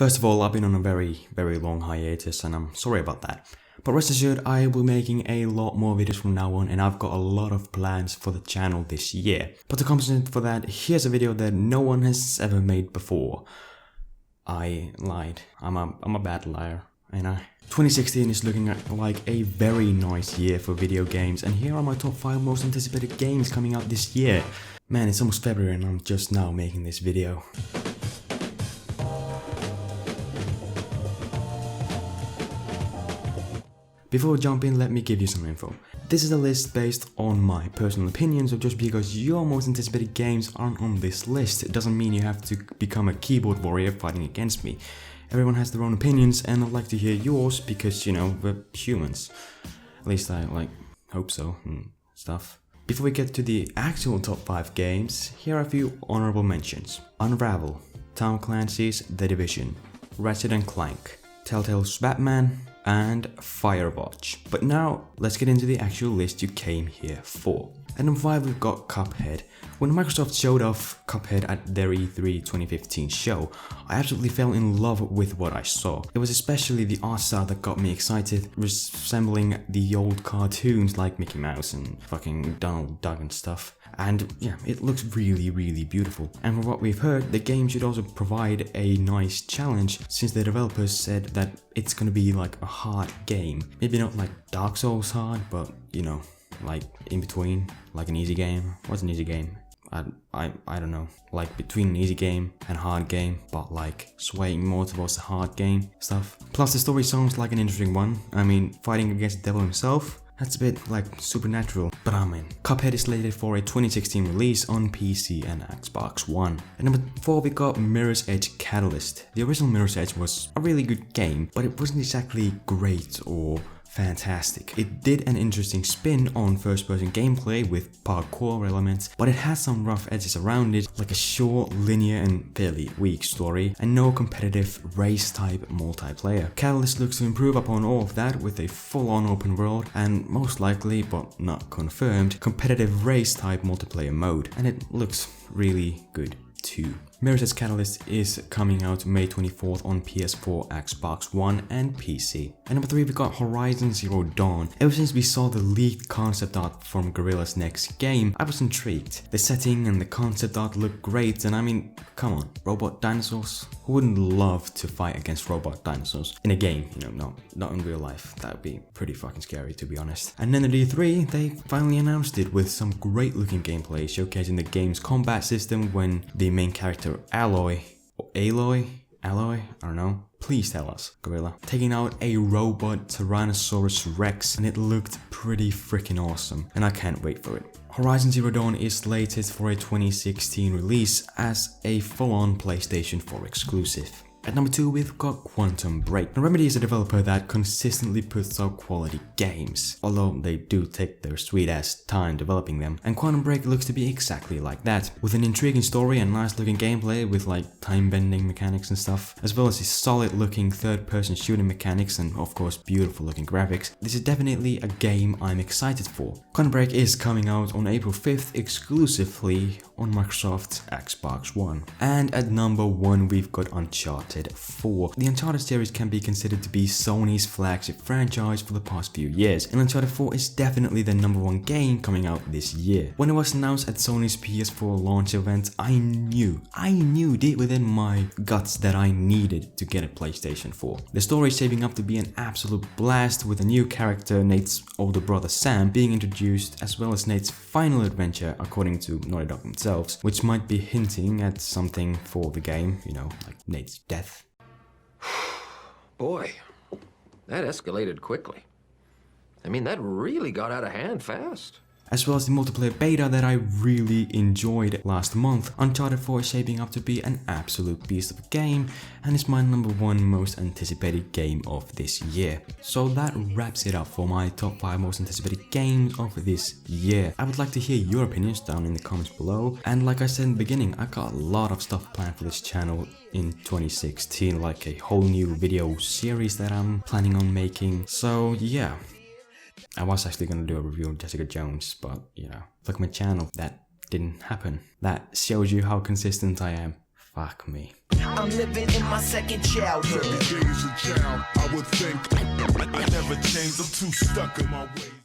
First of all, I've been on a very long hiatus and I'm sorry about that. But rest assured, I will be making a lot more videos from now on and I've got a lot of plans for the channel this year. But to compensate for that, here's a video that no one has ever made before. I lied. I'm a bad liar, ain't I? 2016 is looking like a very nice year for video games, and here are my top 5 most anticipated games coming out this year. Man, it's almost February and I'm just now making this video. Before we jump in, let me give you some info. This is a list based on my personal opinion, so just because your most anticipated games aren't on this list, it doesn't mean you have to become a keyboard warrior fighting against me. Everyone has their own opinions and I'd like to hear yours because, you know, we're humans. At least I, hope so and stuff. Before we get to the actual top 5 games, here are a few honorable mentions. Unravel, Tom Clancy's The Division, Ratchet & Clank, Telltale's Batman, and Firewatch. But now, let's get into the actual list you came here for. At number 5 we've got Cuphead. When Microsoft showed off Cuphead at their E3 2015 show, I absolutely fell in love with what I saw. It was especially the art style that got me excited, resembling the old cartoons like Mickey Mouse and fucking Donald Duck and stuff. And yeah, it looks really beautiful. And from what we've heard, the game should also provide a nice challenge, since the developers said that it's gonna be like a hard game. Maybe not like Dark Souls hard, but you know, like in between, like an easy game. What's an easy game? I don't know, like between an easy game and hard game, but like swaying more towards the hard game stuff. Plus the story sounds like an interesting one. I mean, fighting against the devil himself, that's a bit like supernatural, but I'm in. Cuphead is slated for a 2016 release on PC and Xbox One. At number 4 we got Mirror's Edge Catalyst. The original Mirror's Edge was a really good game, but it wasn't exactly great or fantastic. It did an interesting spin on first-person gameplay with parkour elements, but it has some rough edges around it, like a short, linear and fairly weak story, and no competitive race-type multiplayer. Catalyst looks to improve upon all of that with a full-on open world and most likely, but not confirmed, competitive race-type multiplayer mode, and it looks really good too. Mirror's Edge Catalyst is coming out May 24th on PS4, Xbox One and PC. At number 3 we got Horizon Zero Dawn. Ever since we saw the leaked concept art from Guerrilla's next game, I was intrigued. The setting and the concept art look great, and I mean, come on, robot dinosaurs? Who wouldn't love to fight against robot dinosaurs? In a game, you know, not in real life. That would be pretty fucking scary, to be honest. And then at E3, they finally announced it with some great looking gameplay, showcasing the game's combat system when the main character Aloy, I don't know, please tell us, Guerrilla, taking out a robot Tyrannosaurus Rex, and it looked pretty freaking awesome, and I can't wait for it. Horizon Zero Dawn is slated for a 2016 release as a full-on PlayStation 4 exclusive. At number 2 we've got Quantum Break. Now, Remedy is a developer that consistently puts out quality games, although they do take their sweet ass time developing them, and Quantum Break looks to be exactly like that, with an intriguing story and nice looking gameplay with like time bending mechanics and stuff, as well as a solid looking third person shooting mechanics and of course beautiful looking graphics. This is definitely a game I'm excited for. Quantum Break is coming out on April 5th exclusively on Microsoft's Xbox One. And at number 1 we've got Uncharted 4. The Uncharted series can be considered to be Sony's flagship franchise for the past few years, and Uncharted 4 is definitely the number 1 game coming out this year. When it was announced at Sony's PS4 launch event, I knew deep within my guts that I needed to get a PlayStation 4. The story is shaping up to be an absolute blast, with a new character, Nate's older brother Sam, being introduced, as well as Nate's final adventure according to Naughty Dog themselves, which might be hinting at something for the game, you know, like Nate's death. Boy, that escalated quickly. I mean, that really got out of hand fast. As well as the multiplayer beta that I really enjoyed last month, Uncharted 4 is shaping up to be an absolute beast of a game, and is my number 1 most anticipated game of this year. So that wraps it up for my top 5 most anticipated games of this year. I would like to hear your opinions down in the comments below, and like I said in the beginning, I got a lot of stuff planned for this channel in 2016, like a whole new video series that I'm planning on making. So yeah. I was actually gonna do a review of Jessica Jones, but you know, look at my channel, that didn't happen. That shows you how consistent I am. Fuck me. I'm living in my second childhood. Every day is a child, I would think. I never change, I'm too stuck in my ways.